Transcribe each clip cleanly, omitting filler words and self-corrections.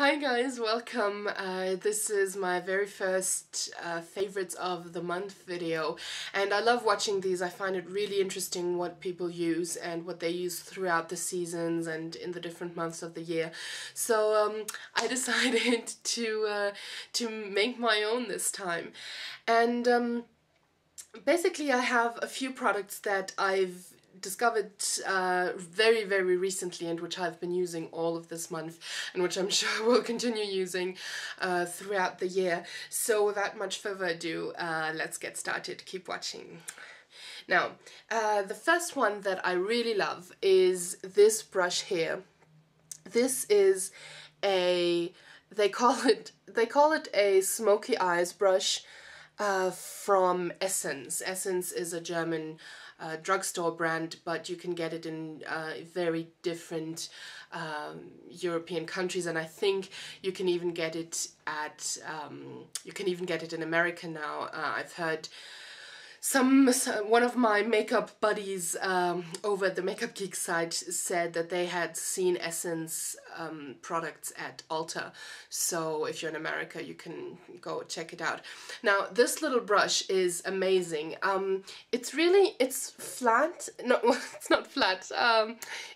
Hi guys, welcome. This is my very first favorites of the month video, and I love watching these. I find it really interesting what people use and what they use throughout the seasons and in the different months of the year. So I decided to make my own this time, and basically I have a few products that I've discovered very recently and which I've been using all of this month and which I'm sure will continue using throughout the year. So without much further ado, let's get started. Keep watching. Now, the first one that I really love is this brush here. This is they call it a smoky eyes brush from Essence. Essence is a German drugstore brand, but you can get it in very different European countries, and I think you can even get it at in America now. I've heard one of my makeup buddies over at the Makeup Geek site said that they had seen Essence products at Ulta. So if you're in America, you can go check it out. Now, this little brush is amazing. It's flat. No, it's not flat.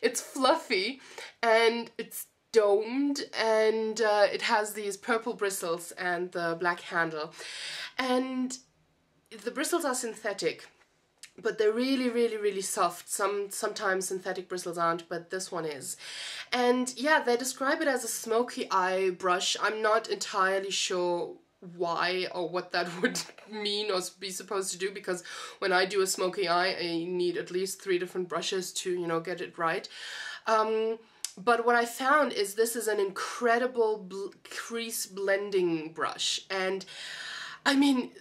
It's fluffy and it's domed, and it has these purple bristles and the black handle. And the bristles are synthetic, but they're really soft. Sometimes synthetic bristles aren't, but this one is. And yeah, they describe it as a smoky eye brush. I'm not entirely sure why or what that would mean or be supposed to do, because when I do a smoky eye, I need at least 3 different brushes to, you know, get it right. But what I found is this is an incredible crease blending brush, and I mean,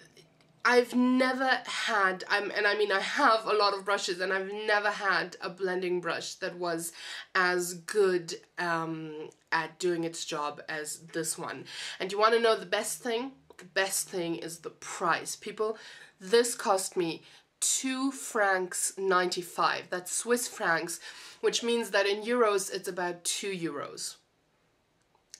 I've never had, I have a lot of brushes, and I've never had a blending brush that was as good at doing its job as this one. And you want to know the best thing? The best thing is the price. People, this cost me 2 francs 95. That's Swiss francs, which means that in euros it's about 2 euros.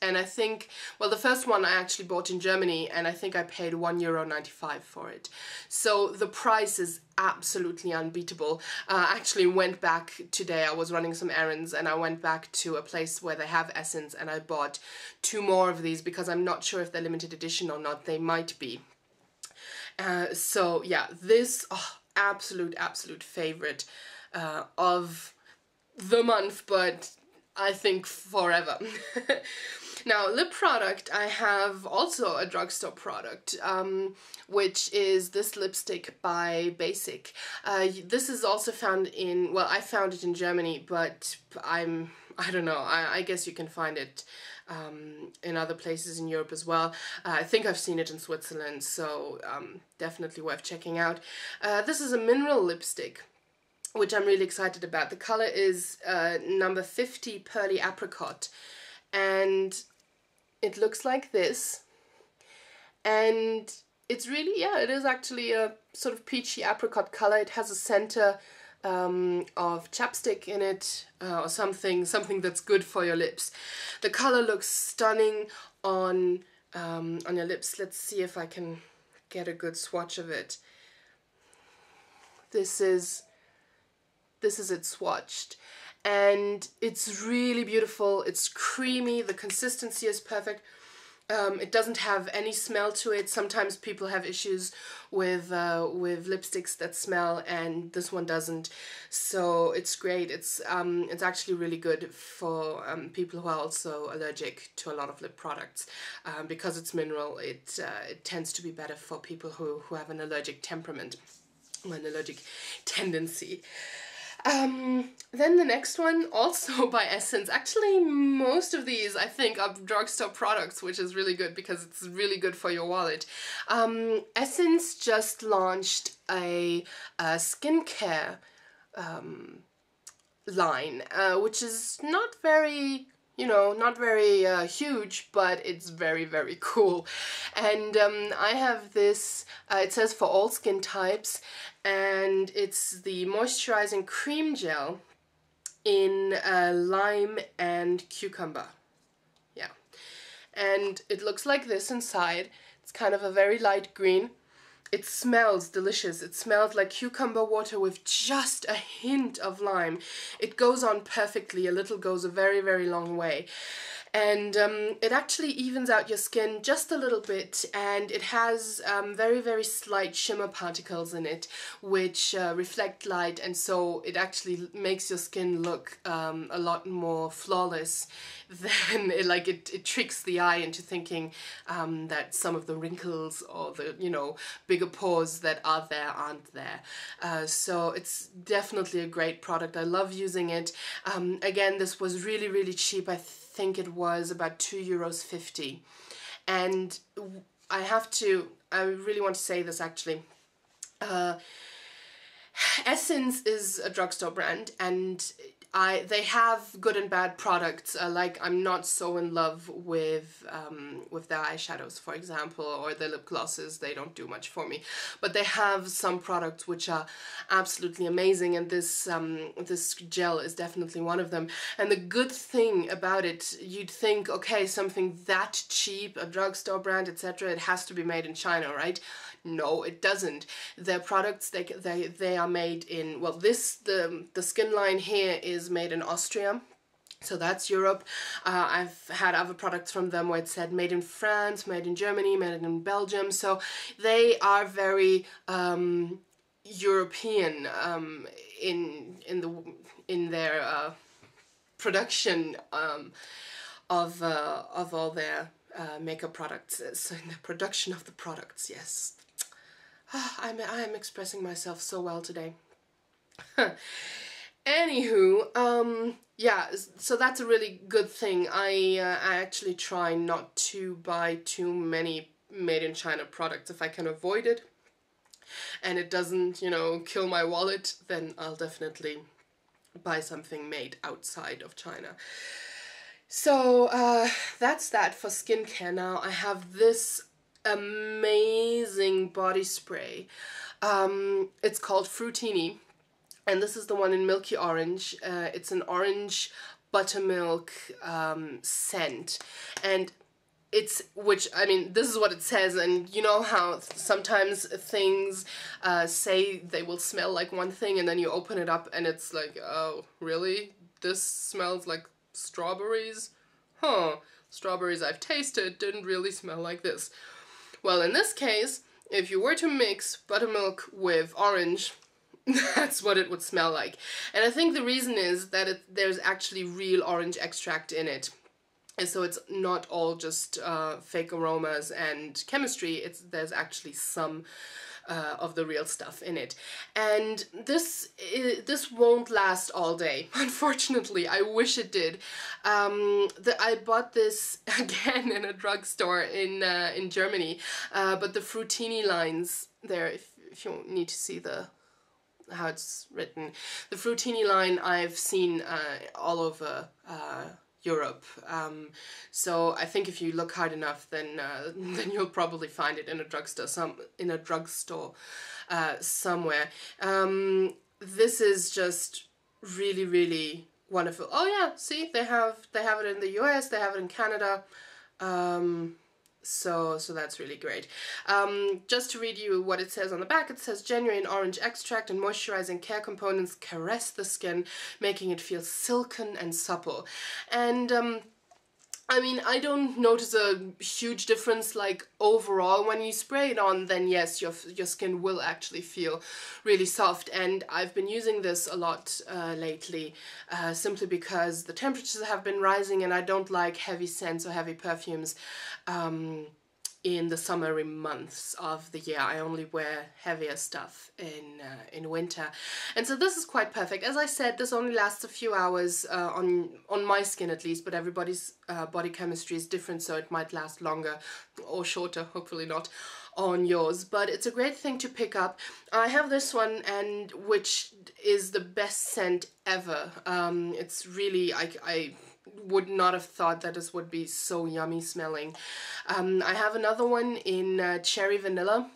And I think, well, the first one I actually bought in Germany, and I think I paid €1.95 for it. So the price is absolutely unbeatable. I actually went back today. I was running some errands, and I went back to a place where they have Essence, and I bought 2 more of these because I'm not sure if they're limited edition or not. They might be. So yeah, this absolute favorite of the month, but I think forever. Now, lip product, I have also a drugstore product, which is this lipstick by Basic. This is also found in, well, I found it in Germany, but I don't know, I guess you can find it in other places in Europe as well. I think I've seen it in Switzerland, so definitely worth checking out. This is a mineral lipstick, which I'm really excited about. The color is number 50 Pearly Apricot, and it looks like this, and it's really, yeah, it is actually a sort of peachy apricot color. It has a center of chapstick in it, or something that's good for your lips. The color looks stunning on your lips. Let's see if I can get a good swatch of it. This is it swatched, and it's really beautiful. It's creamy, the consistency is perfect. It doesn't have any smell to it. Sometimes people have issues with lipsticks that smell, and this one doesn't. So it's great. It's actually really good for people who are also allergic to a lot of lip products. Because it's mineral, it tends to be better for people who have an allergic temperament, or an allergic tendency. Then the next one, also by Essence. Actually, most of these, I think, are drugstore products, which is really good because it's really good for your wallet. Essence just launched a skincare line, which is not very, you know, not very huge, but it's very cool. And I have this, it says for all skin types, and it's the moisturizing cream gel in lime and cucumber. Yeah. and it looks like this inside. It's kind of a very light green. It smells delicious. It smells like cucumber water with just a hint of lime. It goes on perfectly. A little goes a very, very long way. And it actually evens out your skin just a little bit, and it has very, very slight shimmer particles in it, which reflect light, and so it actually makes your skin look a lot more flawless than it tricks the eye into thinking that some of the wrinkles or the, you know, bigger pores that are there aren't there. So it's definitely a great product. I love using it. Again, this was really, really cheap. I think it was about €2.50, and I really want to say this actually. Essence is a drugstore brand, and they have good and bad products. Like, I'm not so in love with their eyeshadows, for example, or their lip glosses. They don't do much for me. But they have some products which are absolutely amazing, and this gel is definitely one of them. And the good thing about it, you'd think, okay, something that cheap, a drugstore brand, etc., it has to be made in China, right? No, it doesn't. Their products, they are made in, well, the skin line here is made in Austria, so that's Europe. I've had other products from them where it said made in France, made in Germany, made in Belgium, so they are very European in their production of all their makeup products. So in the production of the products, yes. I am expressing myself so well today. Anywho, yeah, so that's a really good thing. I actually try not to buy too many made in China products if I can avoid it, and it doesn't, you know, kill my wallet, then I'll definitely buy something made outside of China. So that's that for skincare. Now I have this amazing body spray. It's called Fruttini, and this is the one in Milky Orange. It's an orange buttermilk scent, and I mean, this is what it says, and you know how sometimes things say they will smell like one thing, and then you open it up and it's like, oh, really? This smells like strawberries? Huh, strawberries I've tasted didn't really smell like this. Well, in this case, if you were to mix buttermilk with orange, that's what it would smell like. And I think the reason is that there's actually real orange extract in it. And so it's not all just fake aromas and chemistry, there's actually some of the real stuff in it. And this won't last all day, unfortunately. I wish it did. I bought this again in a drugstore in Germany, but the Fruttini lines there, if you need to see how it's written, the Fruttini line I've seen all over Europe. So I think if you look hard enough, then you'll probably find it in a drugstore somewhere. This is just really, really wonderful. Oh yeah, see, they have it in the US, they have it in Canada. So that's really great. Just to read you what it says on the back, it says genuine orange extract and moisturizing care components caress the skin, making it feel silken and supple. And I mean, I don't notice a huge difference like overall when you spray it on, then yes, your skin will actually feel really soft. And I've been using this a lot lately, simply because the temperatures have been rising and I don't like heavy scents or heavy perfumes in the summery months of the year. I only wear heavier stuff in winter, and so this is quite perfect. As I said, this only lasts a few hours on my skin at least, but everybody's body chemistry is different, so it might last longer or shorter, hopefully not, on yours. But it's a great thing to pick up. I have this one, and which is the best scent ever. It's really, I would not have thought that this would be so yummy smelling. I have another one in cherry vanilla,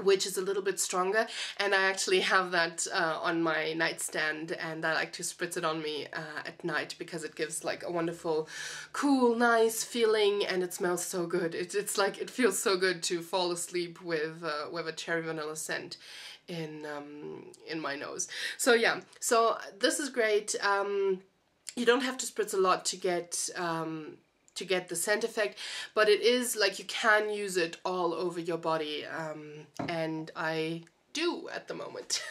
which is a little bit stronger, and I actually have that on my nightstand, and I like to spritz it on me at night because it gives like a wonderful, cool, nice feeling, and it smells so good. It's like, it feels so good to fall asleep with a cherry vanilla scent in my nose. So yeah, so this is great. You don't have to spritz a lot to get the scent effect, but it is like you can use it all over your body, and I do at the moment.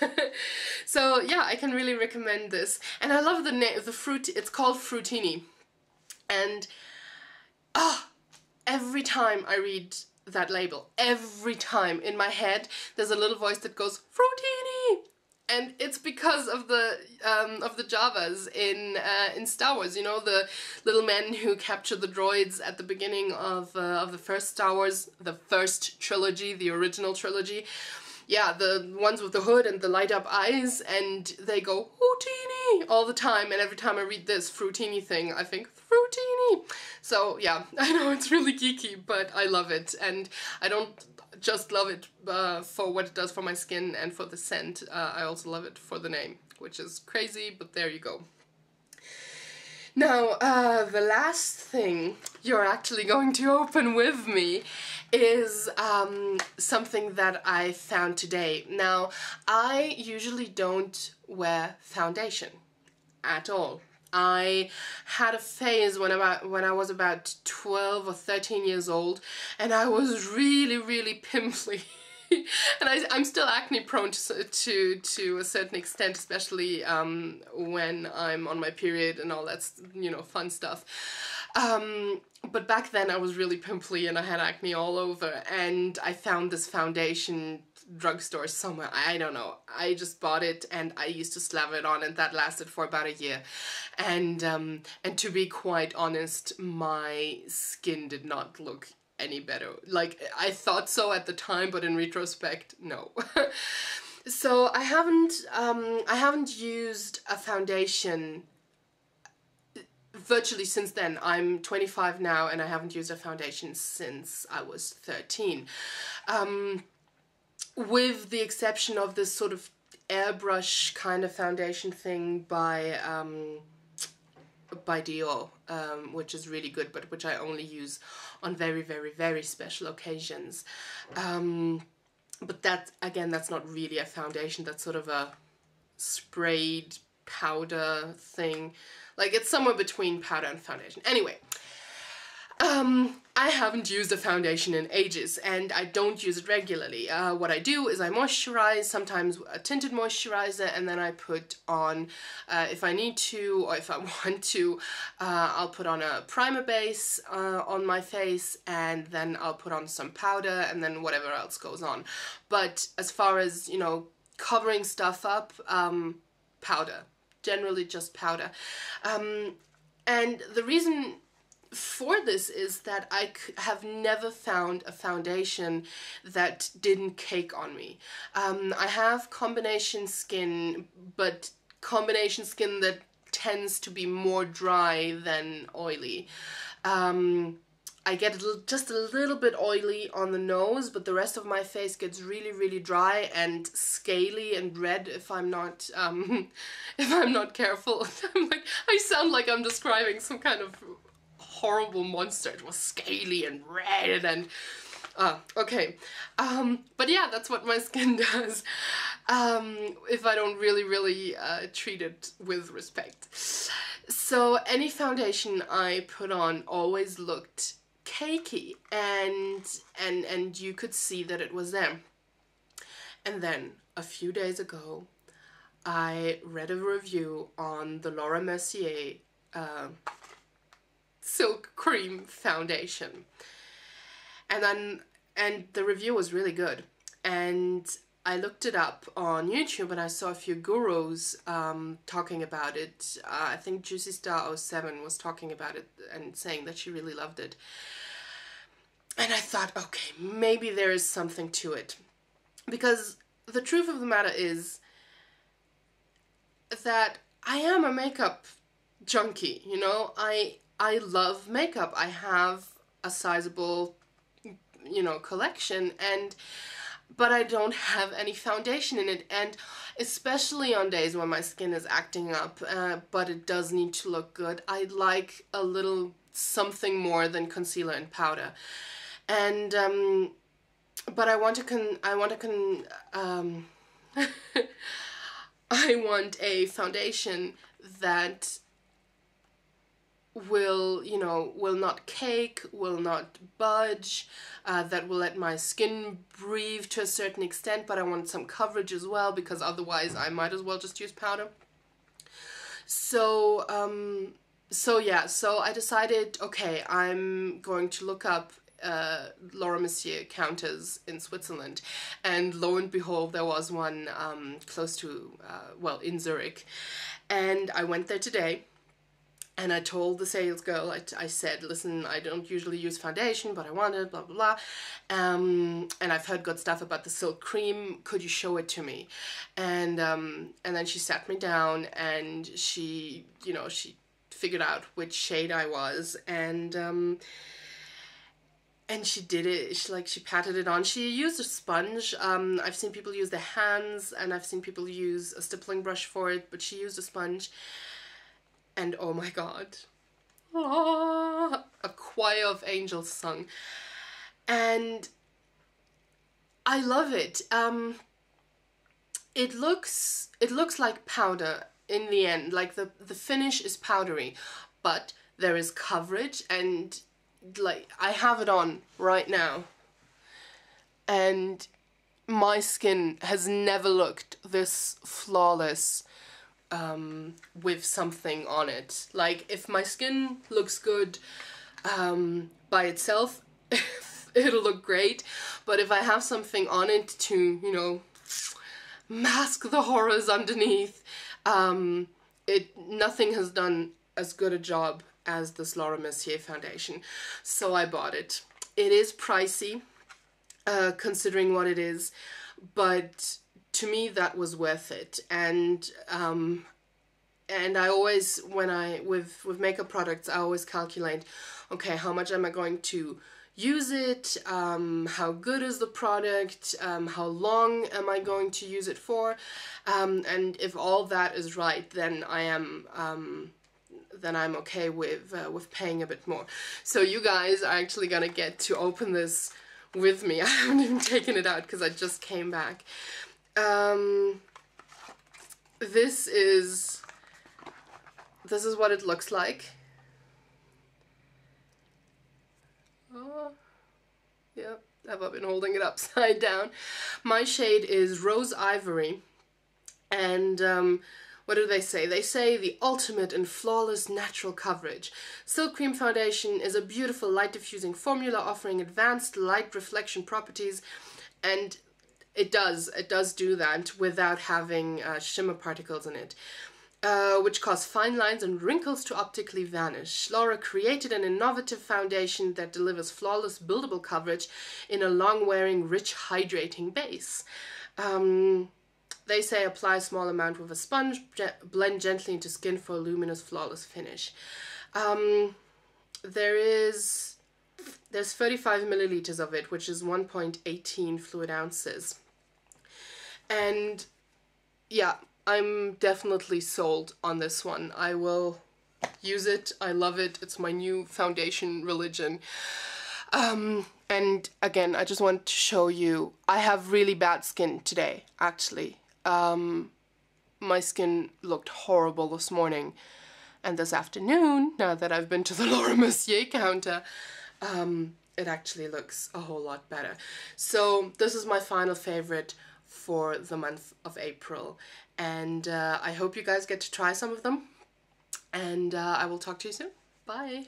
So yeah, I can really recommend this, and I love the name, the fruit. It's called Fruttini, and every time I read that label, every time in my head there's a little voice that goes Fruttini. And it's because of the Javas in Star Wars, you know, the little men who capture the droids at the beginning of the first Star Wars, the first trilogy, the original trilogy. Yeah, the ones with the hood and the light up eyes, and they go Fruttini all the time. And every time I read this Fruttini thing, I think Fruttini. So yeah, I know it's really geeky, but I love it, and I don't just love it for what it does for my skin and for the scent. I also love it for the name, which is crazy, but there you go. Now, the last thing you're actually going to open with me is something that I found today. Now, I usually don't wear foundation at all. I had a phase when I was about 12 or 13 years old, and I was really, really pimply. And I'm still acne prone to a certain extent, especially when I'm on my period and all that, you know, fun stuff. But back then I was really pimply and I had acne all over, and I found this foundation drugstore somewhere, I don't know. I just bought it and I used to slap it on, and that lasted for about a year. And to be quite honest, my skin did not look any better. Like, I thought so at the time, but in retrospect, no. So I haven't used a foundation virtually since then. I'm 25 now, and I haven't used a foundation since I was 13. With the exception of this sort of airbrush kind of foundation thing by Dior, which is really good, but which I only use on very, very, very special occasions. But that, again, that's not really a foundation. That's sort of a sprayed powder thing. Like, it's somewhere between powder and foundation. Anyway, I haven't used a foundation in ages, and I don't use it regularly. What I do is I moisturize, sometimes a tinted moisturizer, and then I put on, if I need to or if I want to, I'll put on a primer base on my face, and then I'll put on some powder, and then whatever else goes on. But as far as, you know, covering stuff up, powder. Generally just powder. And the reason for this is that I have never found a foundation that didn't cake on me. I have combination skin, but combination skin that tends to be more dry than oily. I get just a little bit oily on the nose, but the rest of my face gets really, really dry and scaly and red if I'm not careful. I sound like I'm describing some kind of horrible monster. It was scaly and red and okay. But yeah, that's what my skin does if I don't really treat it with respect. So any foundation I put on always looked cakey, and you could see that it was there. And then a few days ago I read a review on the Laura Mercier Silk Cream foundation, and the review was really good, and I looked it up on YouTube and I saw a few gurus talking about it. I think Juicy Star 07 was talking about it and saying that she really loved it. And I thought, okay, maybe there is something to it. Because the truth of the matter is that I am a makeup junkie, you know? I love makeup. I have a sizable, you know, collection, and but I don't have any foundation in it, and especially on days when my skin is acting up, but it does need to look good, I like a little something more than concealer and powder. And but I want I want a foundation that will, you know, will not cake, will not budge, that will let my skin breathe to a certain extent, but I want some coverage as well, because otherwise I might as well just use powder. So yeah, so I decided, okay, I'm going to look up Laura Mercier counters in Switzerland, and lo and behold, there was one close to, well, in Zurich, and I went there today. And I told the sales girl, I said, listen, I don't usually use foundation, but I want it, blah, blah, blah. And I've heard good stuff about the Silk cream. Could you show it to me? And then she sat me down, and she, you know, she figured out which shade I was, and she did it. She patted it on. She used a sponge. I've seen people use their hands, and I've seen people use a stippling brush for it, but she used a sponge. And oh my god, a choir of angels sung, and I love it. It looks like powder in the end, like the finish is powdery, but there is coverage, and like I have it on right now, and my skin has never looked this flawless with something on it. Like, if my skin looks good by itself, it'll look great, but if I have something on it to, you know, mask the horrors underneath, nothing has done as good a job as this Laura Mercier foundation, so I bought it. It is pricey, considering what it is, but to me that was worth it. And I always, when with makeup products, I always calculate, okay, how much am I going to use it, how good is the product, how long am I going to use it for, and if all that is right, then I'm okay with paying a bit more. So you guys are actually gonna get to open this with me. I haven't even taken it out because I just came back. This is what it looks like. Oh, yep, have I been holding it upside down? My shade is Rose Ivory, and what do they say? They say the ultimate and flawless natural coverage. Silk Cream Foundation is a beautiful light diffusing formula offering advanced light reflection properties, and it does do that without having shimmer particles in it, which cause fine lines and wrinkles to optically vanish. Laura created an innovative foundation that delivers flawless buildable coverage in a long-wearing, rich, hydrating base. They say apply a small amount with a sponge, blend gently into skin for a luminous, flawless finish. There's 35 milliliters of it, which is 1.18 fluid ounces. And yeah, I'm definitely sold on this one. I will use it. I love it. It's my new foundation religion. And again, I just want to show you, I have really bad skin today, actually. My skin looked horrible this morning, and this afternoon, now that I've been to the Laura Mercier counter, it actually looks a whole lot better. So this is my final favorite for the month of April, and I hope you guys get to try some of them, and I will talk to you soon. Bye!